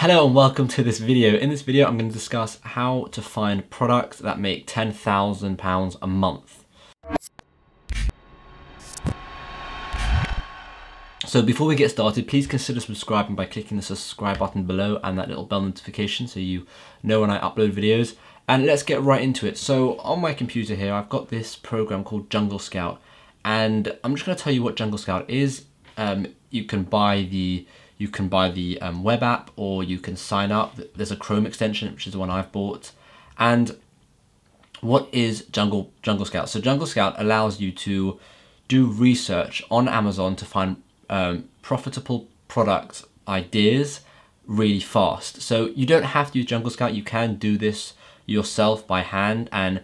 Hello and welcome to this video. In this video I'm going to discuss how to find products that make £10,000 a month. So before we get started, please consider subscribing by clicking the subscribe button below and that little bell notification so you know when I upload videos. And let's get right into it. So on my computer here I've got this program called Jungle Scout, and I'm just going to tell you what Jungle Scout is. You can buy the web app, or you can sign up. There's a Chrome extension, which is the one I've bought. And what is Jungle Scout? So Jungle Scout allows you to do research on Amazon to find profitable product ideas really fast. So you don't have to use Jungle Scout. You can do this yourself by hand, and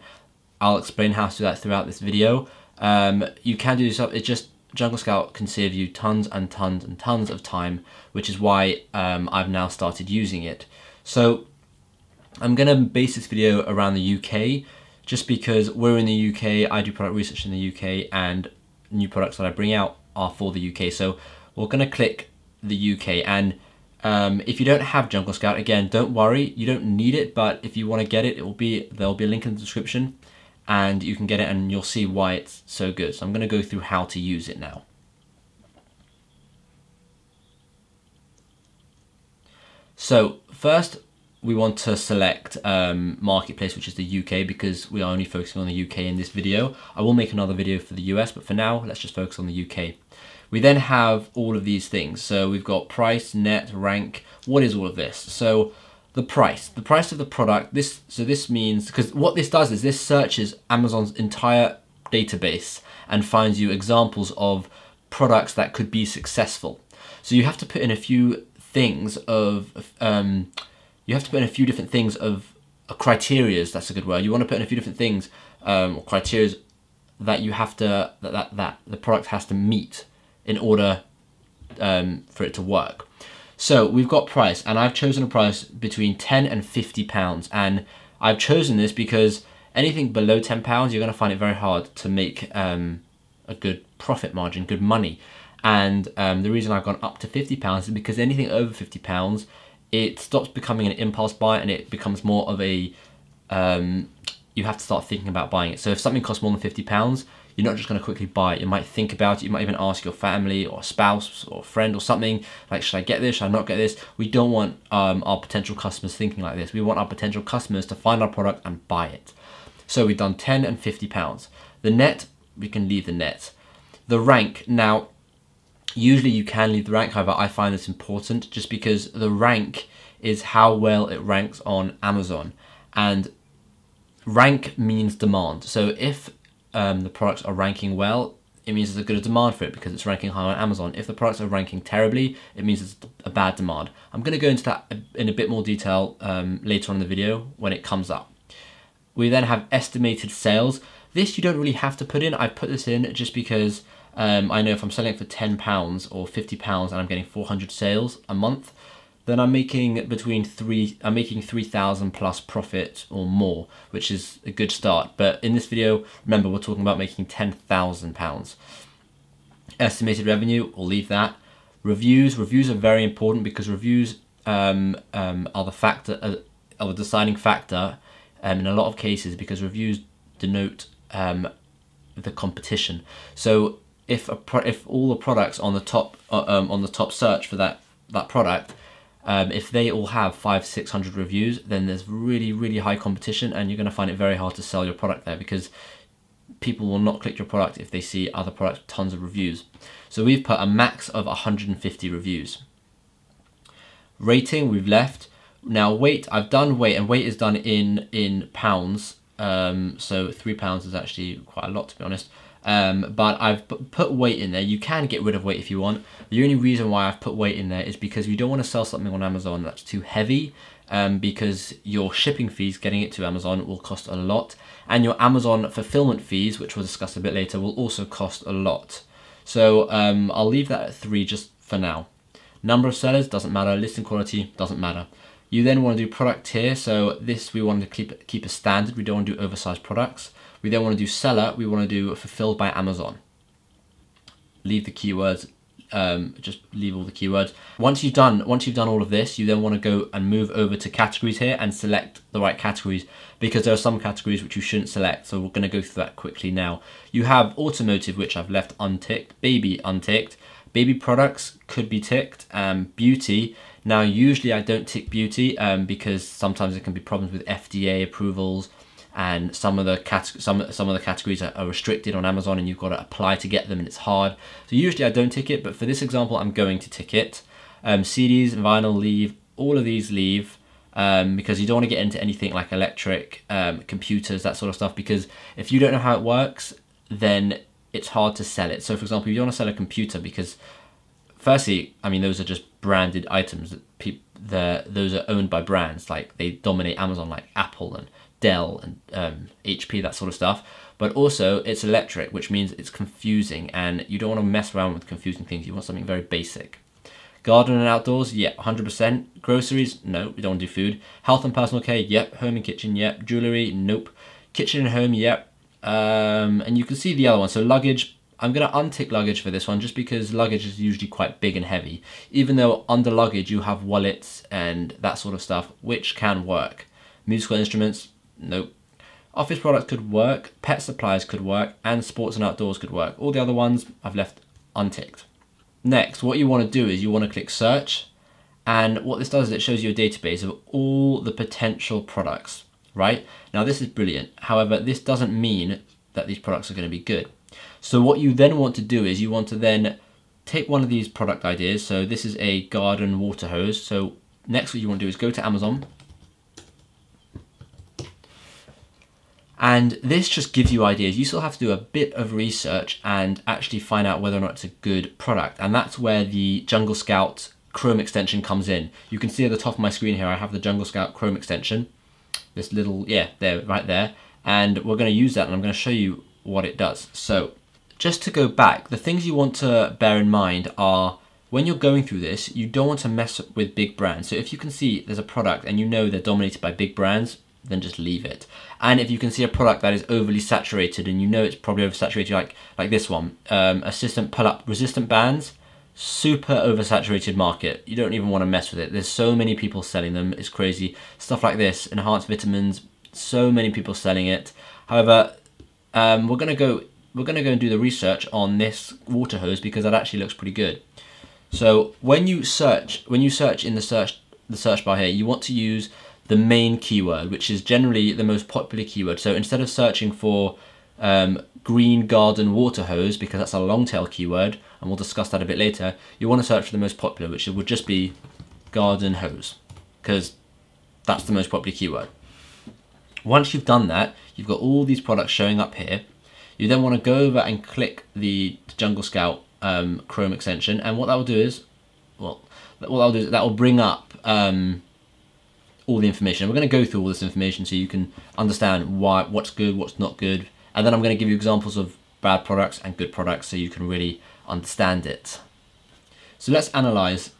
I'll explain how to do that throughout this video. You can do this yourself. It's just Jungle Scout can save you tons and tons and tons of time, which is why I've now started using it. So I'm going to base this video around the UK, just because we're in the UK, I do product research in the UK, and new products that I bring out are for the UK. So we're going to click the UK, and if you don't have Jungle Scout, again, don't worry, you don't need it, but if you want to get it, there'll be a link in the description, and you can get it and you'll see why it's so good. So I'm going to go through how to use it now. So first we want to select Marketplace, which is the UK, because we are only focusing on the UK in this video. I will make another video for the US, but for now let's just focus on the UK. We then have all of these things. So we've got price, net, rank. What is all of this? So the price of the product. This means, because what this does is this searches Amazon's entire database and finds you examples of products that could be successful. So you have to put in a few things of different things of criterias. That's a good word. You want to put in a few different things or criterias that you have to that the product has to meet in order for it to work. So we've got price, and I've chosen a price between £10 and £50, and I've chosen this because anything below £10 you're going to find it very hard to make a good profit margin, good money. And the reason I've gone up to £50 is because anything over £50, it stops becoming an impulse buy and it becomes more of a you have to start thinking about buying it. So if something costs more than £50, you're not just going to quickly buy it. You might think about it. You might even ask your family or spouse or friend or something, like, should I get this? Should I not get this? We don't want our potential customers thinking like this. We want our potential customers to find our product and buy it. So we've done £10 and £50. The net, we can leave the net. The rank, now, usually you can leave the rank. However, I find this important just because the rank is how well it ranks on Amazon. And rank means demand. So if the products are ranking well, it means there's a good demand for it because it's ranking high on Amazon. If the products are ranking terribly, it means it's a bad demand. I'm going to go into that in a bit more detail later on in the video when it comes up. We then have estimated sales. This you don't really have to put in. I put this in just because I know if I'm selling it for £10 or £50 and I'm getting 400 sales a month, then I'm making I'm making 3,000 plus profit or more, which is a good start. But in this video, remember, we're talking about making £10,000. Estimated revenue, we'll leave that. Reviews are very important because reviews are the deciding factor in a lot of cases, because reviews denote the competition. So if all the products on the top search for that product, if they all have 500-600 reviews, then there's really high competition, and you're going to find it very hard to sell your product there because people will not click your product if they see other products with tons of reviews. So we've put a max of 150 reviews. Rating, we've left. Now weight, I've done weight, and weight is done in pounds. So £3 is actually quite a lot, to be honest. But I've put weight in there. You can get rid of weight if you want. The only reason why I've put weight in there is because you don't want to sell something on Amazon that's too heavy, because your shipping fees getting it to Amazon will cost a lot, and your Amazon fulfillment fees, which we'll discuss a bit later, will also cost a lot. So I'll leave that at 3 just for now. Number of sellers doesn't matter. Listing quality doesn't matter. You then want to do product tier. So this we want to keep a standard. We don't want to do oversized products. We then want to do seller. We want to do fulfilled by Amazon. Leave the keywords just leave all the keywords. Once you've done all of this, you then want to go and move over to categories here and select the right categories, because there are some categories which you shouldn't select. So we're going to go through that quickly now. You have automotive, which I've left unticked, baby unticked, baby products could be ticked, beauty. Now usually I don't tick beauty because sometimes there can be problems with FDA approvals, and some of the categories are restricted on Amazon and you've got to apply to get them, and it's hard. So usually I don't tick it, but for this example I'm going to tick it. CDs, vinyl, leave, all of these leave, because you don't want to get into anything like electric, computers, that sort of stuff, because if you don't know how it works, then it's hard to sell it. So for example, you don't want to sell a computer because firstly, I mean, those are just branded items that those are owned by brands, like they dominate Amazon, like Apple and Dell and HP, that sort of stuff. But also it's electric, which means it's confusing, and you don't want to mess around with confusing things. You want something very basic. Garden and outdoors, yeah, 100%. Groceries, no, we don't want to do food. Health and personal care, yep. Home and kitchen, yep. Jewelry, nope. Kitchen and home, yep. And you can see the other one. So luggage, I'm going to untick luggage for this one, just because luggage is usually quite big and heavy. Even though under luggage you have wallets and that sort of stuff, which can work. Musical instruments, nope. Office products could work, pet supplies could work, and sports and outdoors could work. All the other ones I've left unticked. Next, what you want to do is you want to click search, and what this does is it shows you a database of all the potential products, right? Now this is brilliant. However, this doesn't mean that these products are going to be good. So what you then want to do is you want to then take one of these product ideas. So this is a garden water hose. So next what you want to do is go to Amazon. And this just gives you ideas. You still have to do a bit of research and actually find out whether or not it's a good product. And that's where the Jungle Scout Chrome extension comes in. You can see at the top of my screen here, I have the Jungle Scout Chrome extension. This little, yeah, there, right there. And we're going to use that, and I'm going to show you what it does. So just to go back, the things you want to bear in mind are when you're going through this, you don't want to mess with big brands. So if you can see there's a product and you know they're dominated by big brands, then just leave it. And if you can see a product that is overly saturated and you know it's probably oversaturated, like this one, assistant pull-up resistant bands, super oversaturated market. You don't even want to mess with it. There's so many people selling them, it's crazy. Stuff like this, enhanced vitamins, so many people selling it. However, we're gonna go and do the research on this water hose because that actually looks pretty good. So when you search in the search bar here, you want to use the main keyword, which is generally the most popular keyword. So instead of searching for green garden water hose, because that's a long tail keyword, and we'll discuss that a bit later, you want to search for the most popular, which would just be garden hose, because that's the most popular keyword. Once you've done that, you've got all these products showing up here. You then want to go over and click the Jungle Scout Chrome extension, and what that will do is, that will bring up all the information. We're going to go through all this information so you can understand what's good, what's not good, and then I'm going to give you examples of bad products and good products so you can really understand it. So let's analyze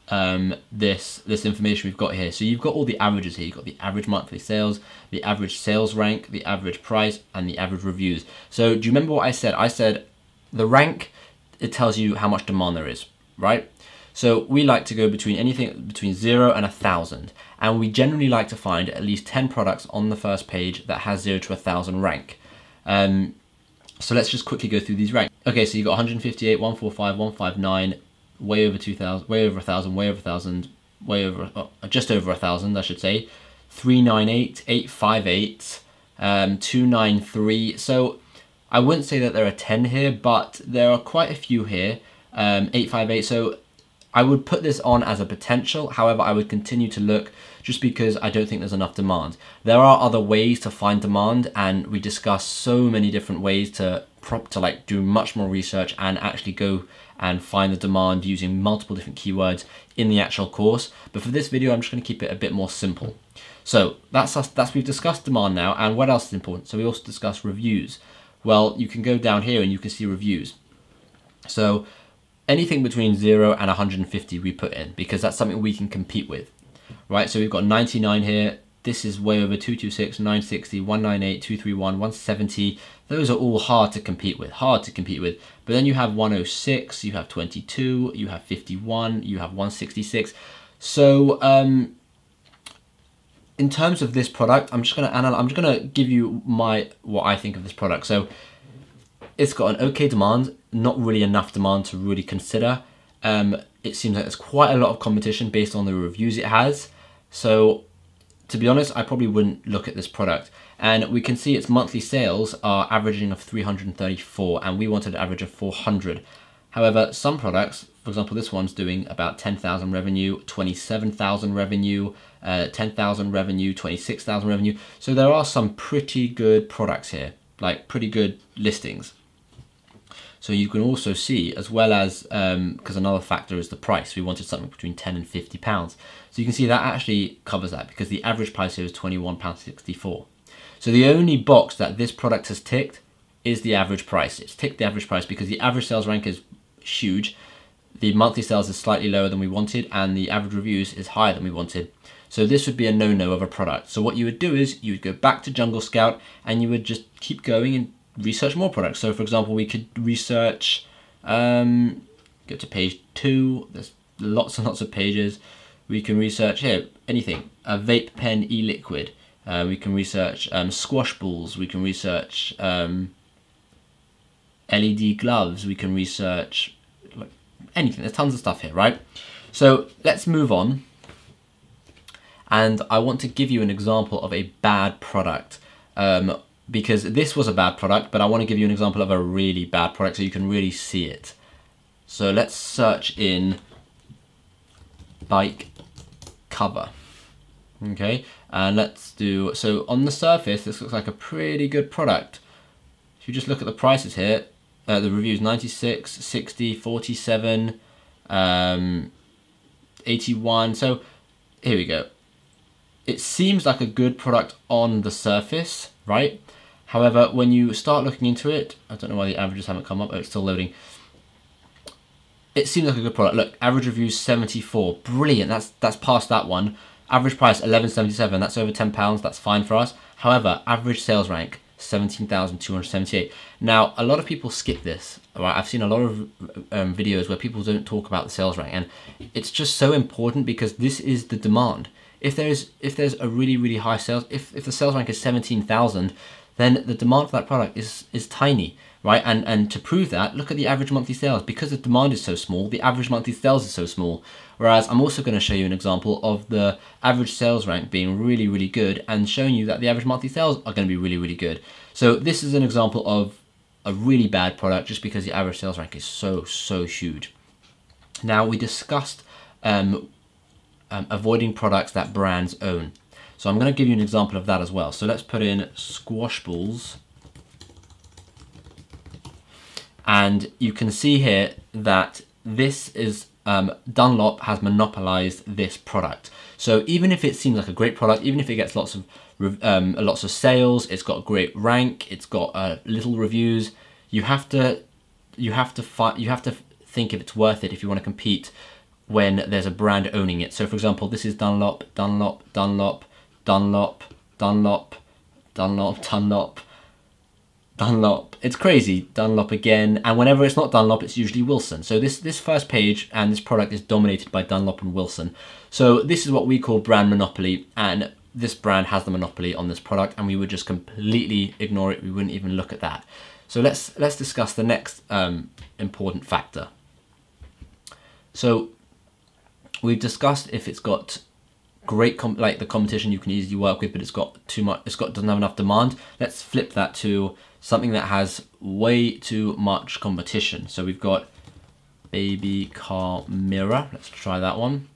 this information we've got here. So you've got all the averages here. You've got the average monthly sales, the average sales rank, the average price, and the average reviews. So do you remember what I said? I said the rank, it tells you how much demand there is, right? So we like to go between anything between 0 and 1,000, and we generally like to find at least 10 products on the first page that has 0 to 1,000 rank. So let's just quickly go through these ranks. Okay, so you've got 158, 145, 159, way over 2,000, way over 1,000, way over 1,000, way over, just over 1,000, I should say. 398, 858, 293. So I wouldn't say that there are 10 here, but there are quite a few here. 858. So I would put this on as a potential. However, I would continue to look just because I don't think there's enough demand. There are other ways to find demand, and we discuss so many different ways to like do much more research and actually go and find the demand using multiple different keywords in the actual course. But for this video, I'm just going to keep it a bit more simple. So we've discussed demand now, and what else is important? So we also discussed reviews. Well, you can go down here and you can see reviews. So anything between 0 and 150 we put in, because that's something we can compete with, right? So we've got 99 here, this is way over 226, 960, 198, 231, 170. Those are all hard to compete with, But then you have 106, you have 22, you have 51, you have 166. So in terms of this product, I'm just gonna give you what I think of this product. So it's got an okay demand, not really enough demand to really consider. It seems like there's quite a lot of competition based on the reviews it has. So to be honest, I probably wouldn't look at this product. And we can see its monthly sales are averaging of 334, and we wanted an average of 400. However, some products, for example, this one's doing about 10,000 revenue, 27,000 revenue, 10,000 revenue, 26,000 revenue. So there are some pretty good products here, like pretty good listings. So you can also see, as well as, because another factor is the price. We wanted something between 10 and 50 pounds. So you can see that actually covers that, because the average price here is £21.64. So the only box that this product has ticked is the average price. It's ticked the average price because the average sales rank is huge. The monthly sales is slightly lower than we wanted, and the average reviews is higher than we wanted. So this would be a no-no of a product. So what you would do is you would go back to Jungle Scout and you would just keep going and research more products. So for example, we could research, go to page 2, there's lots and lots of pages. We can research here, anything, a vape pen e-liquid. We can research squash balls. We can research LED gloves. We can research like anything. There's tons of stuff here, right? So let's move on. And I want to give you an example of a bad product. Because this was a bad product, but I want to give you an example of a really bad product so you can really see it. So let's search in bike cover. Okay, and let's do, so on the surface, this looks like a pretty good product. If you just look at the prices here, the reviews, 96, 60, 47, 81. So here we go. It seems like a good product on the surface, right? However, when you start looking into it, I don't know why the averages haven't come up. Oh, it's still loading. It seems like a good product. Look, average reviews 74. Brilliant. That's past that one. Average price 11.77. That's over £10. That's fine for us. However, average sales rank 17,278. Now, a lot of people skip this. Right? I've seen a lot of videos where people don't talk about the sales rank, and it's just so important because this is the demand. If there's a really high sales, if the sales rank is 17,000, then the demand for that product is tiny, right? And to prove that, look at the average monthly sales. Because the demand is so small, the average monthly sales is so small. Whereas I'm also going to show you an example of the average sales rank being really good and showing you that the average monthly sales are going to be really good. So this is an example of a really bad product just because the average sales rank is so huge. Now, we discussed avoiding products that brands own. So I'm going to give you an example of that as well. So let's put in squash balls. And you can see here that this is Dunlop has monopolized this product. So even if it seems like a great product, even if it gets lots of sales, it's got a great rank, it's got little reviews, you have to think if it's worth it if you want to compete when there's a brand owning it. So for example, this is Dunlop, Dunlop, Dunlop, Dunlop, Dunlop, Dunlop, Dunlop, Dunlop. It's crazy. Dunlop again. And whenever it's not Dunlop, it's usually Wilson. So this first page and this product is dominated by Dunlop and Wilson. So this is what we call brand monopoly, and this brand has the monopoly on this product, and we would just completely ignore it. We wouldn't even look at that. So let's discuss the next important factor. So we've discussed if it's got great like the competition you can easily work with, but it's got too much, doesn't have enough demand. Let's flip that to something that has way too much competition. So we've got baby car mirror. Let's try that one.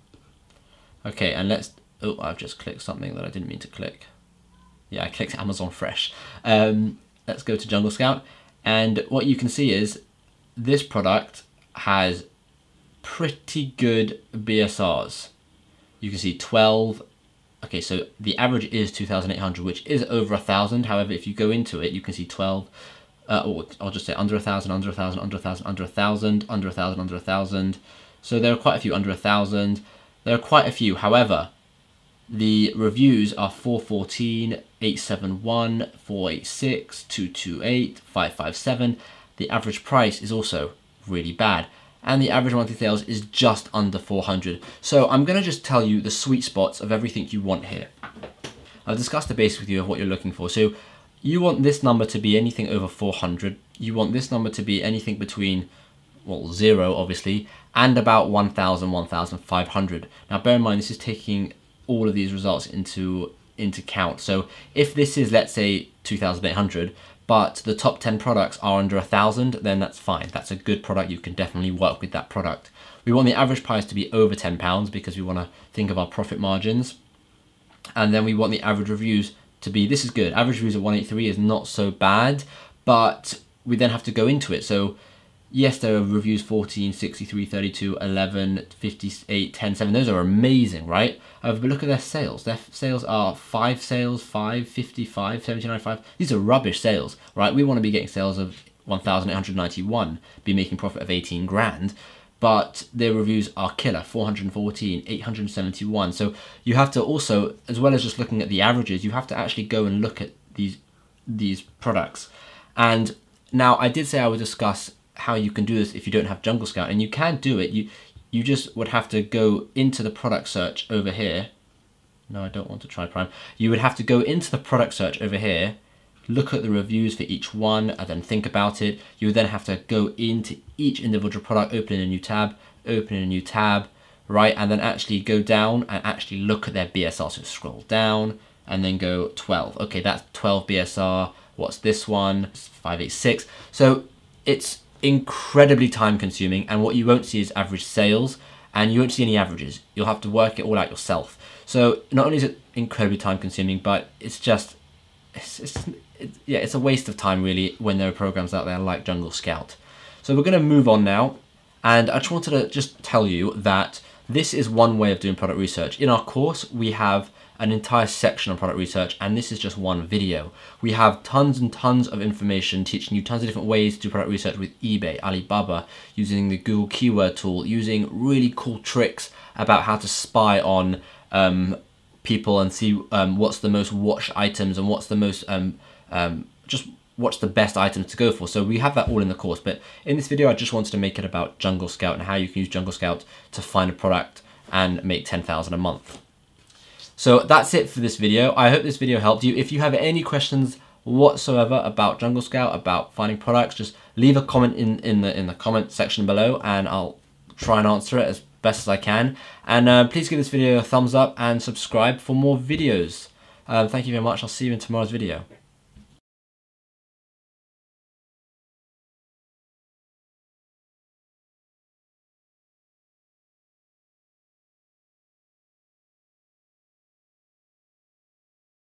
Okay, and oh, I've just clicked something that I didn't mean to click. Yeah, I clicked Amazon Fresh. Let's go to Jungle Scout, and what you can see is this product has pretty good BSRs. You can see 12. Okay, so the average is 2,800, which is over 1,000. However, if you go into it, you can see 12. Or I'll just say under 1,000, under 1,000, under 1,000, under 1,000, under 1,000, under 1,000. So there are quite a few under 1,000. There are quite a few. However, The reviews are 414, 871, 486, 228, 557. The average price is also really bad. And the average monthly sales is just under 400. So I'm going to just tell you the sweet spots of everything you want here. I've discussed the basics with you of what you're looking for. So you want this number to be anything over 400. You want this number to be anything between, well, 0 obviously, and about 1,000, 1,500. Now bear in mind, this is taking all of these results into count. So if this is, let's say, 2,800, but the top 10 products are under 1,000, then that's fine. That's a good product. You can definitely work with that product. We want the average price to be over £10 because we want to think of our profit margins. And then we want the average reviews to be, this is good. Average reviews at 183 is not so bad, but we then have to go into it. So yes, there are reviews 14, 63, 32, 11, 58, 10, 7. Those are amazing, right? But look at their sales. Their sales are 5 sales, 5, 55, 79, 5. These are rubbish sales, right? We want to be getting sales of 1,891, be making profit of 18 grand. But their reviews are killer, 414, 871. So you have to also, as well as just looking at the averages, you have to actually go and look at these products. And now I did say I would discuss how you can do this if you don't have Jungle Scout, and you can do it. You just would have to go into the product search over here. No, I don't want to try Prime. You would have to go into the product search over here, look at the reviews for each one, and then think about it. You would then have to go into each individual product, open a new tab, right? And then actually go down and actually look at their BSR. So scroll down and then go 12. Okay, that's 12 BSR. What's this one? It's 586. So it's incredibly time consuming, and what you won't see is average sales, and you won't see any averages. You'll have to work it all out yourself. So not only is it incredibly time consuming, but it's just, it's a waste of time really when there are programs out there like Jungle Scout. So we're going to move on now, and I just wanted to just tell you that this is one way of doing product research. In our course, we have an entire section on product research, and this is just one video. We have tons and tons of information teaching you tons of different ways to do product research with eBay, Alibaba, using the Google keyword tool, using really cool tricks about how to spy on people and see what's the most watched items and what's the most just what's the best items to go for. So we have that all in the course, but in this video I just wanted to make it about Jungle Scout and how you can use Jungle Scout to find a product and make 10,000 a month. So that's it for this video. I hope this video helped you. If you have any questions whatsoever about Jungle Scout, about finding products, just leave a comment in the comment section below, and I'll try and answer it as best as I can. And please give this video a thumbs up and subscribe for more videos. Thank you very much. I'll see you in tomorrow's video.